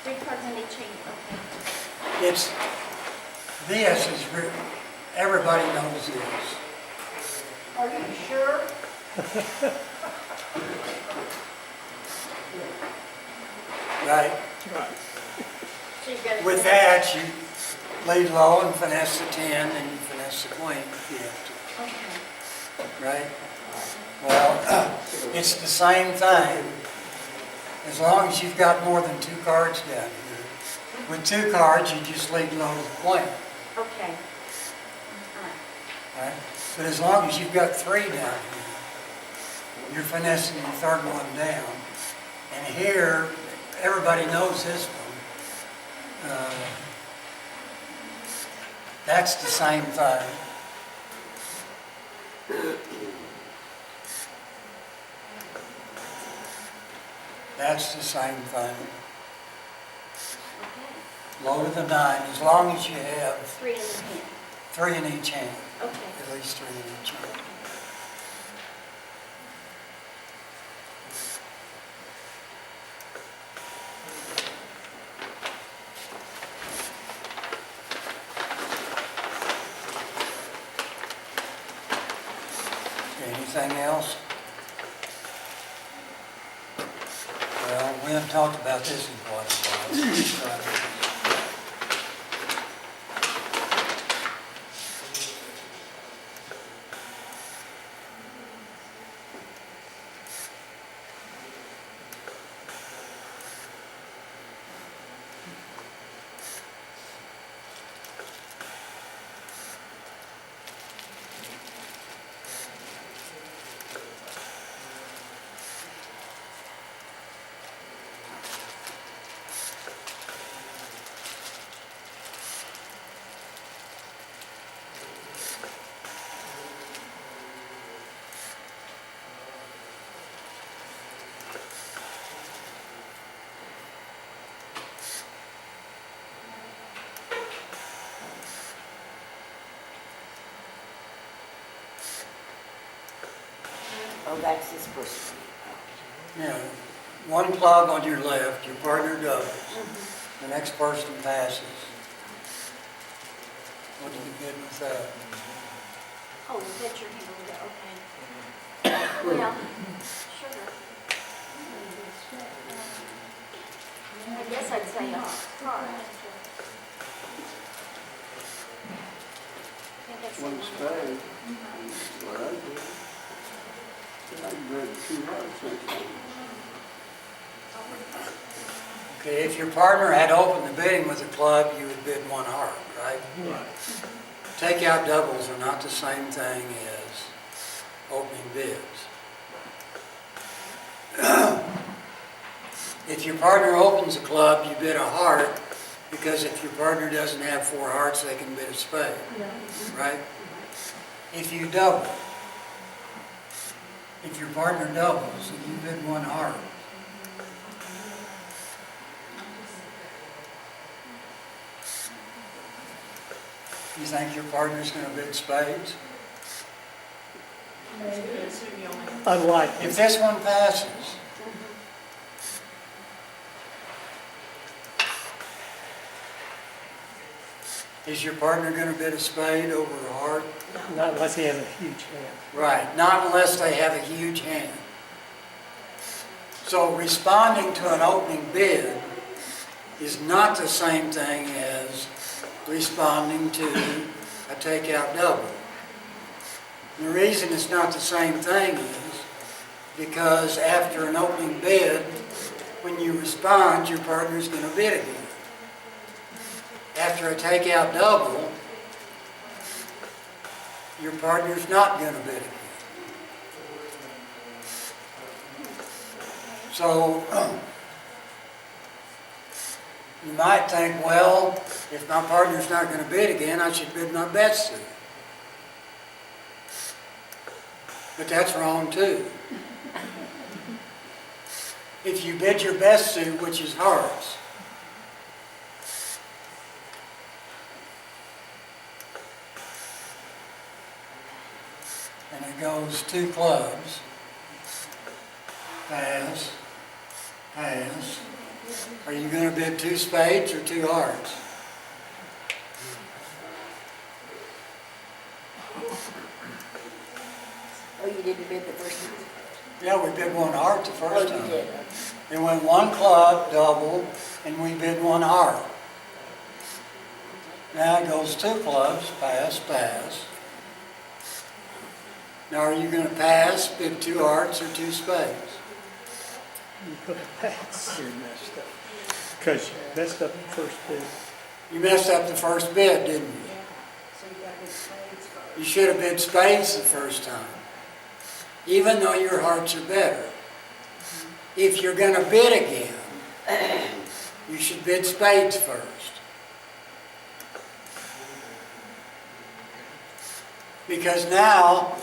3 cards in each hand, okay. It's, this is, everybody knows this. Are you sure? Right? So you got With that, you lead low and finesse the 10, and you finesse the queen if you have Okay. to, right? Well, it's the same thing, as long as you've got more than 2 cards down here. With 2 cards, you just lead low to the queen, Okay. All right. right? But as long as you've got 3 down here, you're finessing the third one down. And here, everybody knows this one. That's the same thing. That's the same thing. Okay. Low to the 9, as long as you have 3 in the hand. 3 in each hand, Okay. at least 3 in each hand. Anything else? Well, we haven't talked about this in quite a while. Oh, that's this person. Now, one club on your left, your partner doubles. The next person passes. What do you get with that? Oh, that's your hand over there, okay. Well, sugar. I guess I'd say a card. I think that's One spade. What I did. I read 2 hearts. Okay, if your partner had opened the bidding with a club, you would bid 1 heart, right? Right. Takeout doubles are not the same thing as opening bids. If your partner opens a club, you bid a heart, because if your partner doesn't have 4 hearts, they can bid a spade, right? If you double, if your partner doubles and you bid 1 heart, you think your partner's going to bid spades? Unlikely. If this one passes, is your partner going to bid a spade over a heart? Not unless he has a huge hand. Right, not unless they have a huge hand. So responding to an opening bid is not the same thing as responding to a takeout double. And the reason it's not the same thing is because after an opening bid, when you respond, your partner's going to bid again. After a takeout double, your partner's not going to bid again. So, you might think, well, if my partner's not going to bid again, I should bid my best suit. But that's wrong too. If you bid your best suit, which is hearts, and it goes 2 clubs, pass, pass, Are you gonna bid 2 spades or 2 hearts? Oh, you didn't bid the first time? Yeah, we bid 1 heart the Oh, first you time. did. It went 1 club, double, and we bid 1 heart. Now it goes 2 clubs, pass, pass. Now are you gonna pass, bid 2 hearts or 2 spades? You put a pass, You messed up. because you messed up the first bid. You messed up the first bid, didn't you? So you gotta get spades first. You should have bid spades the first time, even though your hearts are better. If you're gonna bid again, you should bid spades first. Because now,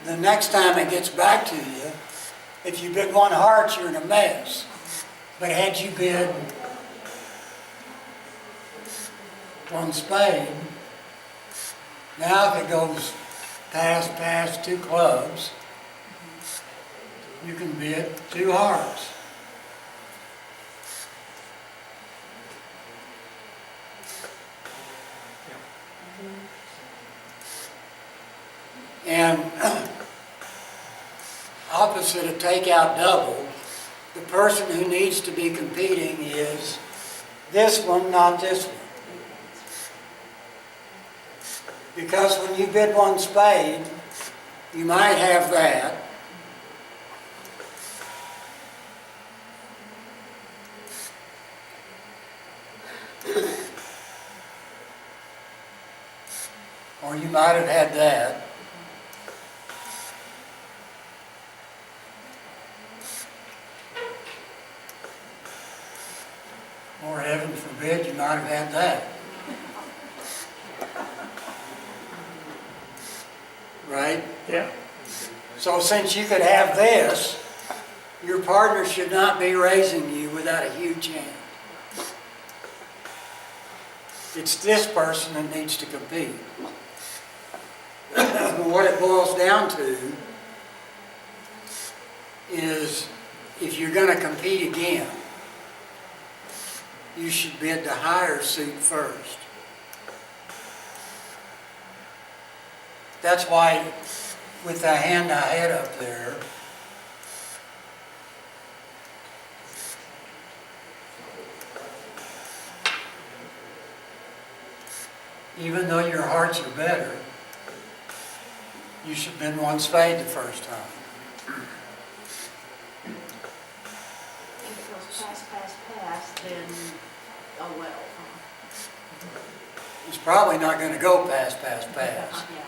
the next time it gets back to you, if you bid 1 heart, you're in a mess. But had you bid 1 spade, now if it goes pass, pass, 2 clubs, you can bid 2 hearts. And opposite of takeout double, the person who needs to be competing is this one, not this one. Because when you bid 1 spade, you might have that. Or you might have had that. Or heaven forbid, you might have had that. Right? Yeah, So since you could have this, your partner should not be raising you without a huge hand. It's this person that needs to compete. What it boils down to is if you're going to compete again, you should bid the higher suit first. That's why with the hand I had up there, even though your hearts are better, you should bid 1 spade the first time. If it goes pass, pass, pass, then, oh well. It's probably not going to go pass, pass, pass. Yeah,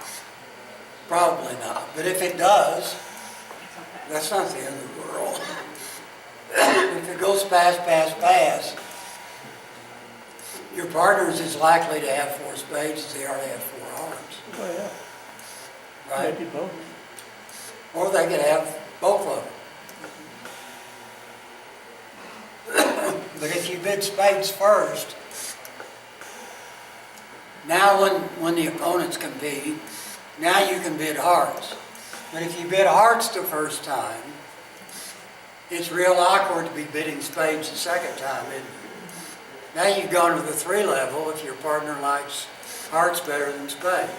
Probably not. But if it does, it's okay. that's not the end of the world. If it goes pass, pass, pass, your partner is as likely to have 4 spades as they are to have 4 hearts, well, yeah, right? maybe both. Or they could have both of them. But if you bid spades first, now when the opponents compete, now you can bid hearts. But if you bid hearts the first time, it's real awkward to be bidding spades the second time, isn't it? Now you've gone to the 3 level if your partner likes hearts better than spades,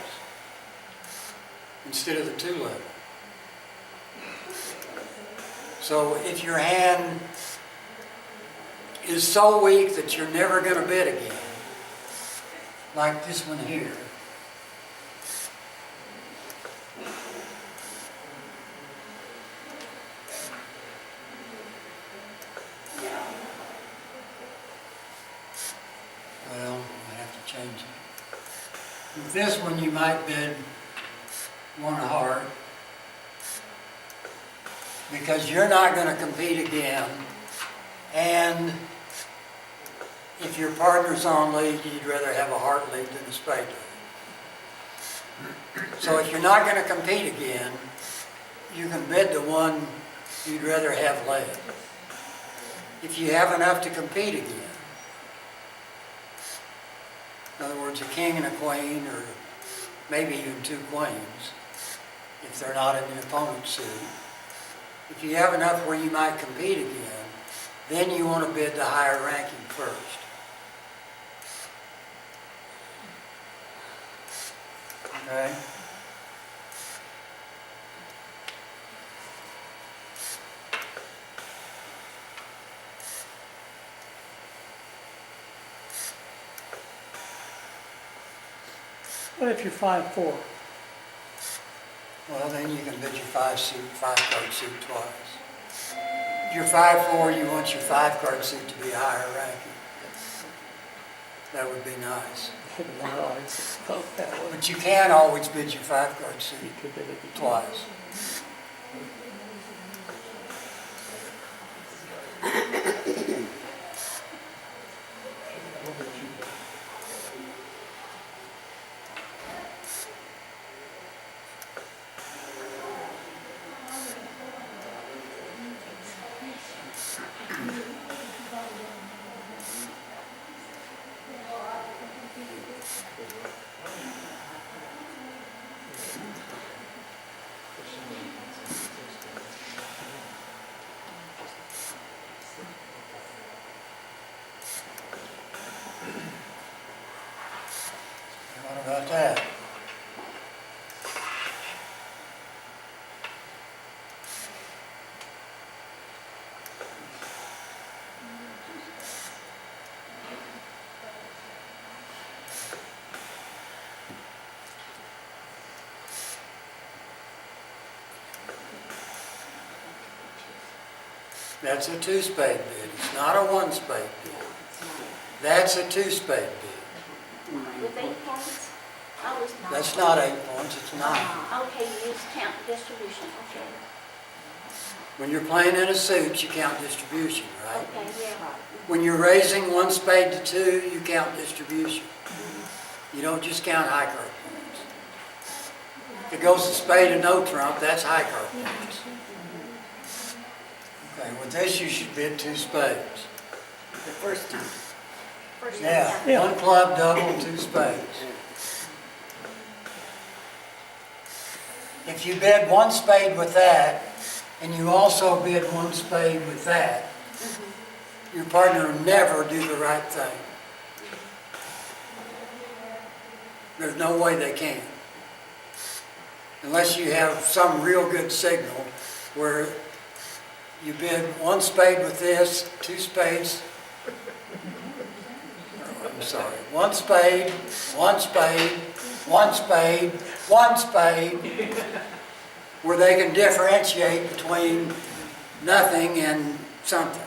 instead of the 2 level. So if your hand is so weak that you're never going to bid again, like this one here, well, I have to change it. With this one, you might bid 1 heart, because you're not going to compete again, and if your partner's on lead, you'd rather have a heart lead than a spade lead. So if you're not going to compete again, you can bid the one you'd rather have led. If you have enough to compete again, in other words, a king and a queen, or maybe even 2 queens, if they're not in the opponent's suit. If you have enough where you might compete again, then you want to bid the higher ranking first. Okay? What if you're 5'4"? Well, then you can bid your five-card suit twice. If you're 5'4", you want your five-card suit to be higher ranking. That would be nice. No, it's not that way. But you can always bid your five-card suit You could bid it twice. What about that? That's a two-spade bid. It's not a one-spade bid. That's a two-spade bid. With 8 points? I was not. That's not 8 points, it's 9. Okay, you use count distribution, okay. When you're playing in a suit, you count distribution, right? Okay, yeah. When you're raising one spade to 2, you count distribution. You don't just count high card points. If it goes to spade and no trump, that's high card points. Okay, with this you should bid 2 spades. The first time. First Yeah, time, Yeah. one club, double, 2 spades. If you bid 1 spade with that, and you also bid 1 spade with that, your partner will never do the right thing. There's no way they can. Unless you have some real good signal where you bid 1 spade with this, 2 spades. I'm sorry, 1 spade, 1 spade, 1 spade, 1 spade, where they can differentiate between nothing and something.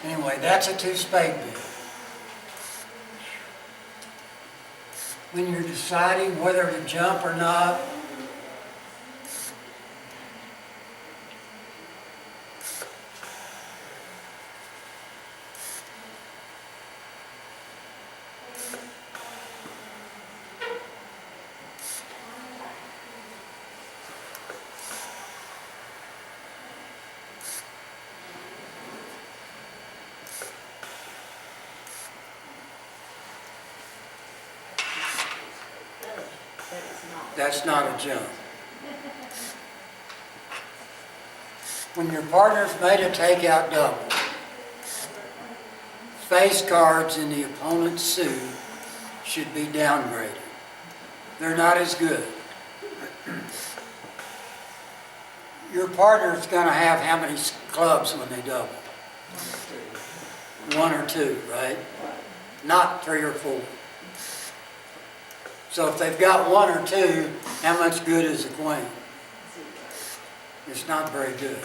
Anyway, that's a 2 spade bid. When you're deciding whether to jump or not, that's not a jump. When your partner's made a takeout double, face cards in the opponent's suit should be downgraded. They're not as good. Your partner's going to have how many clubs when they double? 1 or 2, right? Not 3 or 4. So if they've got 1 or 2, how much good is a queen? It's not very good.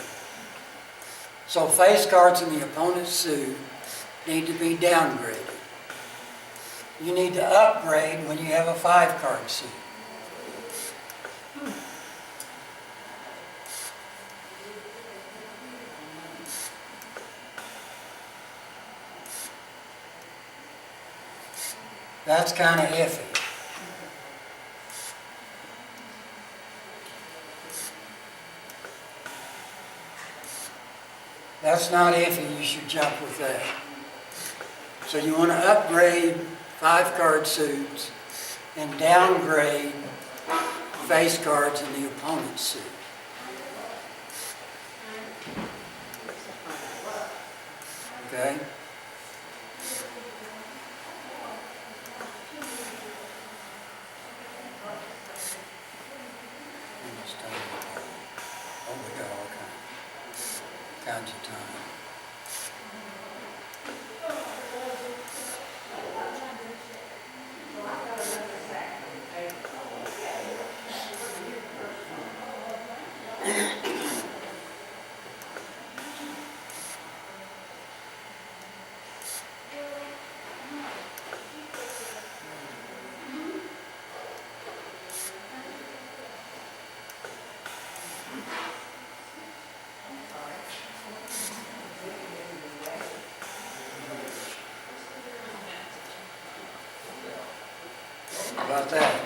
So face cards in the opponent's suit need to be downgraded. You need to upgrade when you have a 5-card suit. That's kind of iffy. That's not iffy, you should jump with that. So you want to upgrade 5-card suits and downgrade face cards in the opponent's suit. Okay? Oh, we got all kinds of time. How about that?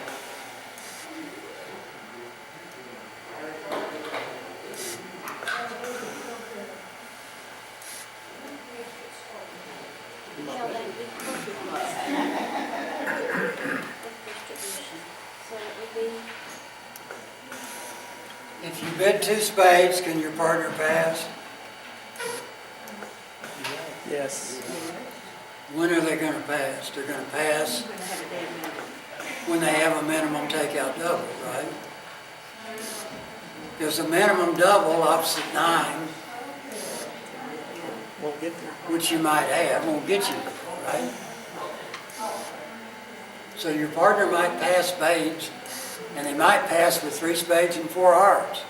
Well, then we could do distribution. So it would be, If you bid 2 spades, can your partner pass? Yes. When are they gonna pass? They're gonna pass I'm gonna have a damn minute. when they have a minimum takeout double, right? Because the minimum double opposite 9, Won't get there. which you might have, won't get you there, right? So your partner might pass spades, and they might pass with 3 spades and 4 hearts.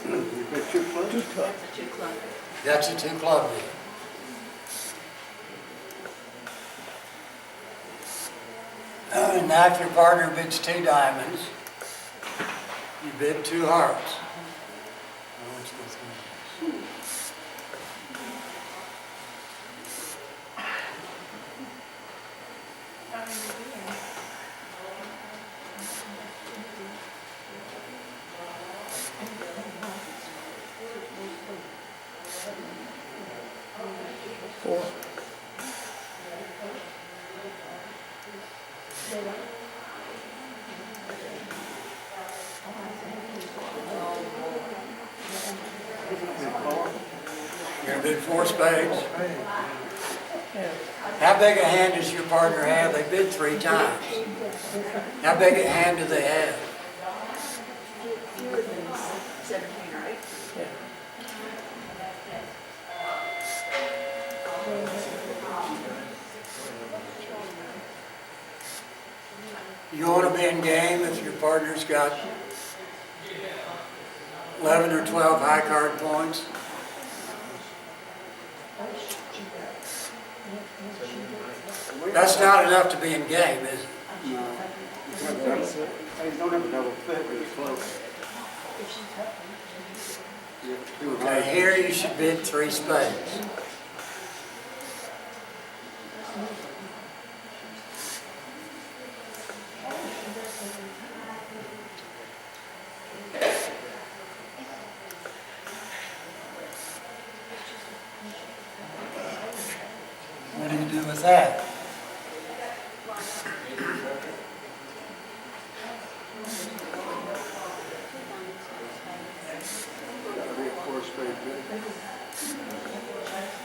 You bet 2 clubs? That's a 2 club. That's a 2 club deal. And now if your partner bids 2 diamonds, you bid 2 hearts. Now let's go through this. Four. You're gonna bid 4 spades. Yeah. How big a hand does your partner have? They bid 3 times. How big a hand do they have? Fewer than 17, right? Yeah. You ought to be in game if your partner's got 11 or 12 high card points. That's not enough to be in game, is it? No. They don't have a double fit, but it's close. Yeah, 2 Okay, hearts. here you should bid 3 spades. What do you do with that? Gotta be a 4-spade bid.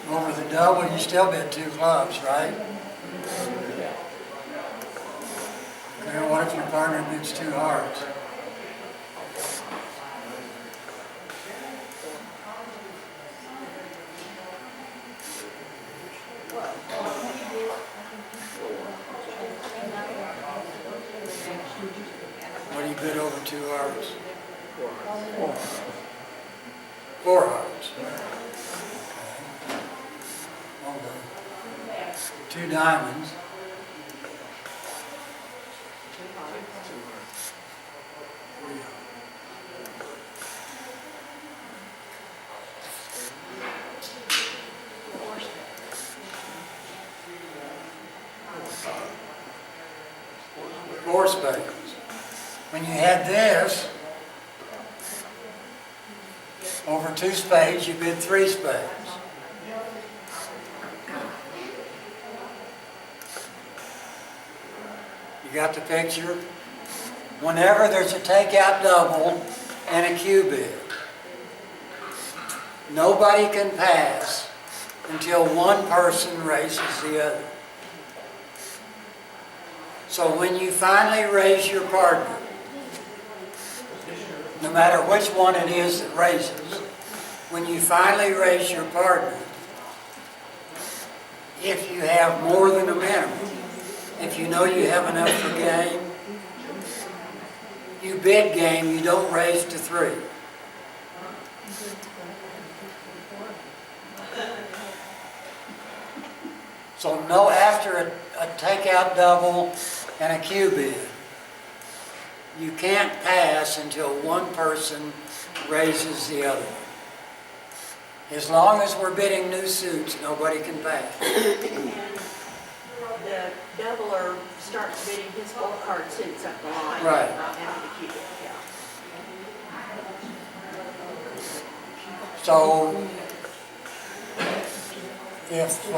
Over the double, you still bid 2 clubs, right? Okay, what if your partner bids 2 hearts? What do you bid over 2 hearts? 4 hearts. Okay. Over 2 diamonds. Four spades. When you had this, over 2 spades, you bid 3 spades. You got the picture? Whenever there's a takeout double and a Q bid, nobody can pass until one person raises the other. So when you finally raise your partner, no matter which one it is that raises, when you finally raise your partner, if you have more than a minimum, if you know you have enough for game, you bid game, you don't raise to 3. So no, after a takeout double and a Q bid, you can't pass until one person raises the other one. As long as we're bidding new suits, nobody can pass. And the doubler starts bidding his full card suits up the line. Right. After the Q bid, yeah. So if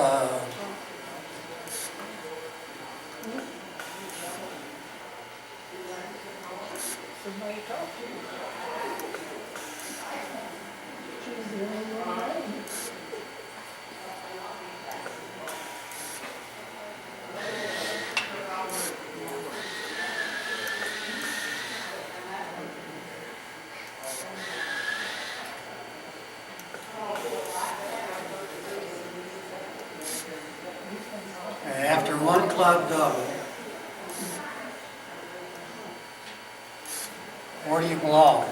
after one club double, where do you belong?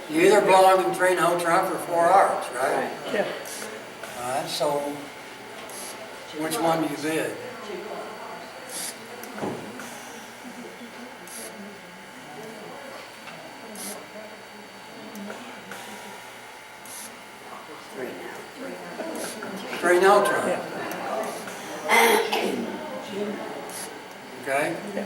You either belong in 3 no trump or 4 hearts, right? Yeah. All right, so which one do you bid? Three no trump. Yeah. Okay? Yeah.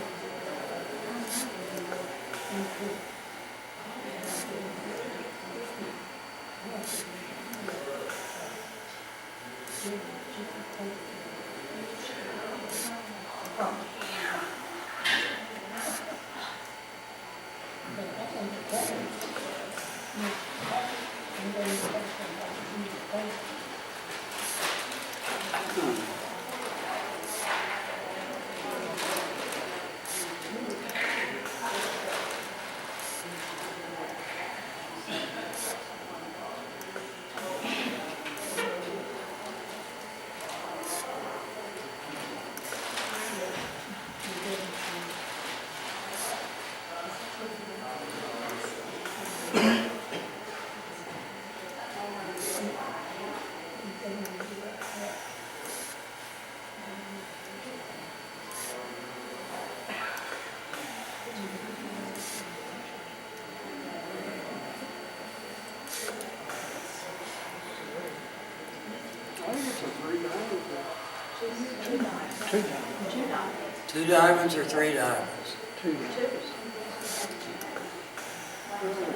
Two diamonds or 3 diamonds? The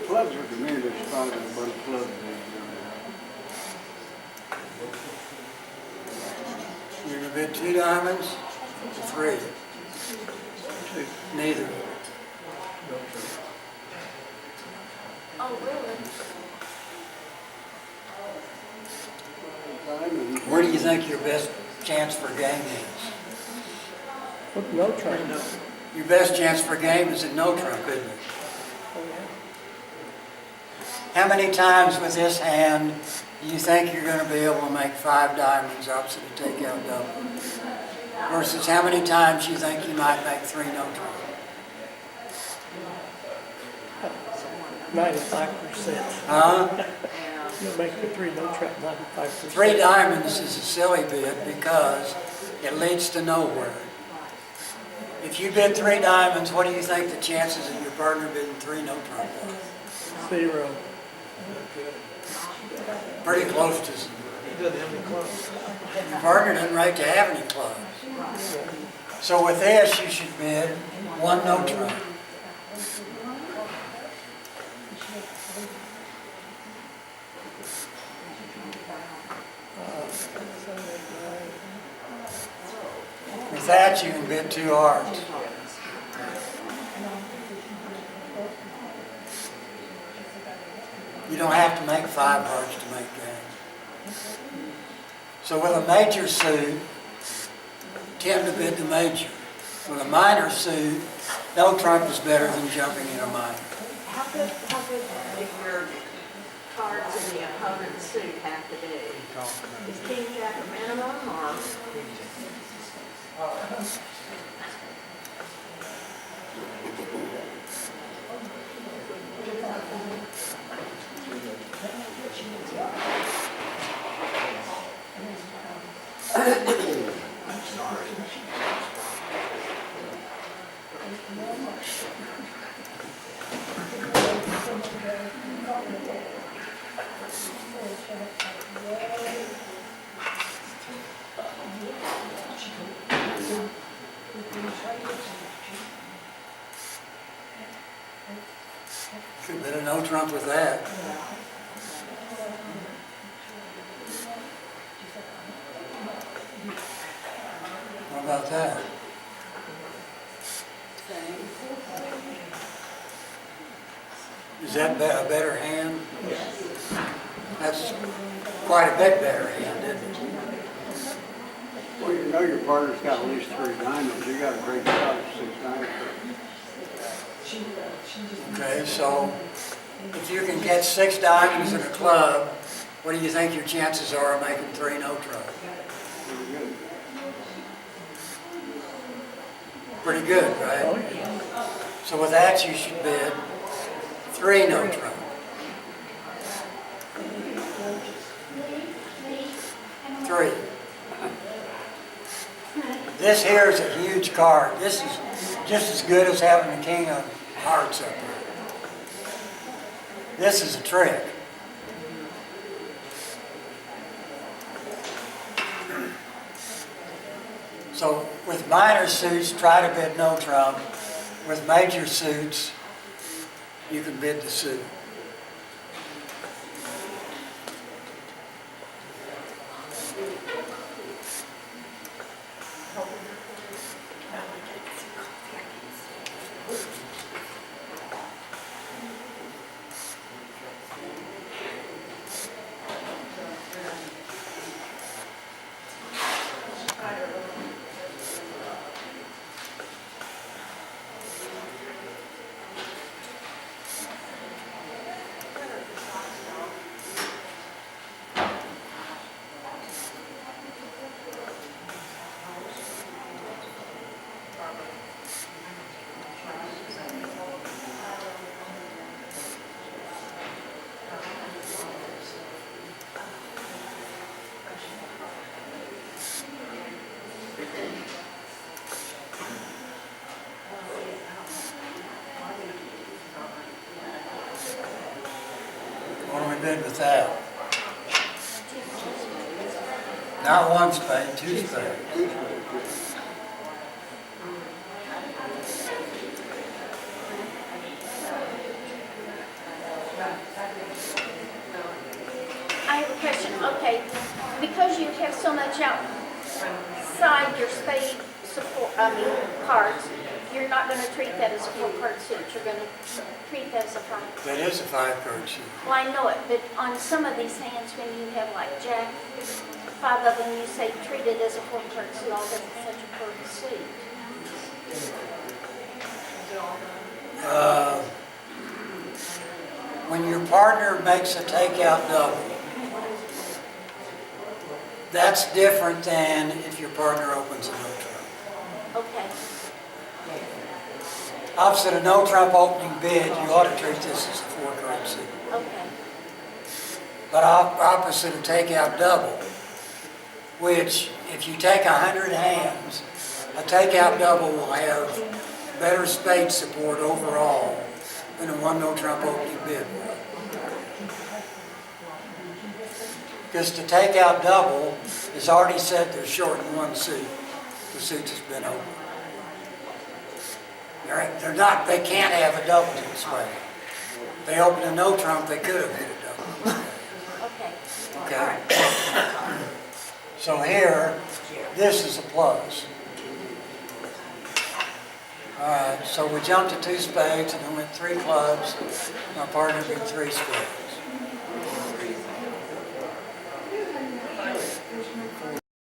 clubs are community spotted a bunch of clubs. You're gonna bid 2 diamonds or 3? Neither. Oh, really? Where do you think your best chance for game is? What no trump? Your best chance for game is at no trump, isn't it? Oh, yeah. How many times with this hand do you think you're going to be able to make 5 diamonds opposite a takeout double? Versus how many times you think you might make 3 no trump? 95%. Huh? You make the 3 no trap 95%. 3 diamonds is a silly bid because it leads to nowhere. If you bid 3 diamonds, what do you think the chances of your partner bidding 3 no trump are? 0. Pretty close to zero. Your partner doesn't rate to have any clubs. So with this, you should bid 1 no trump. With that, you can bid 2 hearts. You don't have to make 5 hearts to make game. So with a major suit, tend to bid the major. With a minor suit, no trump is better than jumping in a minor. How good do your cards in the opponent's suit have to be? Is king jack a minimum, or? Could bid a no trump with that. How about that? Is that a better hand? That's quite a bit better hand, isn't it? Well, you know your partner's got at least 3 diamonds. You got a great shot at 6 diamonds. Okay, so if you can get 6 diamonds in a club, what do you think your chances are of making 3 no trump? Pretty good. Pretty good, right? So with that, you should bid 3 no trump. Three. This here is a huge card. This is just as good as having the king of hearts up there. This is a trick. So with minor suits, try to bid no trump. With major suits, you can bid the suit. What do we bid with that? Not 1 spade, 2 spades. I have a question, okay, because you have so much outside your spade support, cards, you're not gonna treat that as a 4-card suit, you're gonna treat that as a 5. That is a 5-card suit. Well, I know it, but on some of these hands, when you have like jack, 5 of them, you say treat it as a 4-card suit, all that's such a perfect suit. When your partner makes a takeout double, that's different than if your partner opens a no trump. Okay, Opposite a no trump opening bid, you ought to treat this as a 4-card suit. okay, But opposite a takeout double, which if you take 100 hands, a takeout double will have better spade support overall than a 1 no trump opening bid will. Because the takeout double has already said they're short in 1 suit. The suit has been open. They can't have a double in spade. They open a no trump, they could have hit a double. okay. Okay? So here, this is a plus. All right, so we jumped to 2 spades and then went 3 clubs. My partner did 3 spades.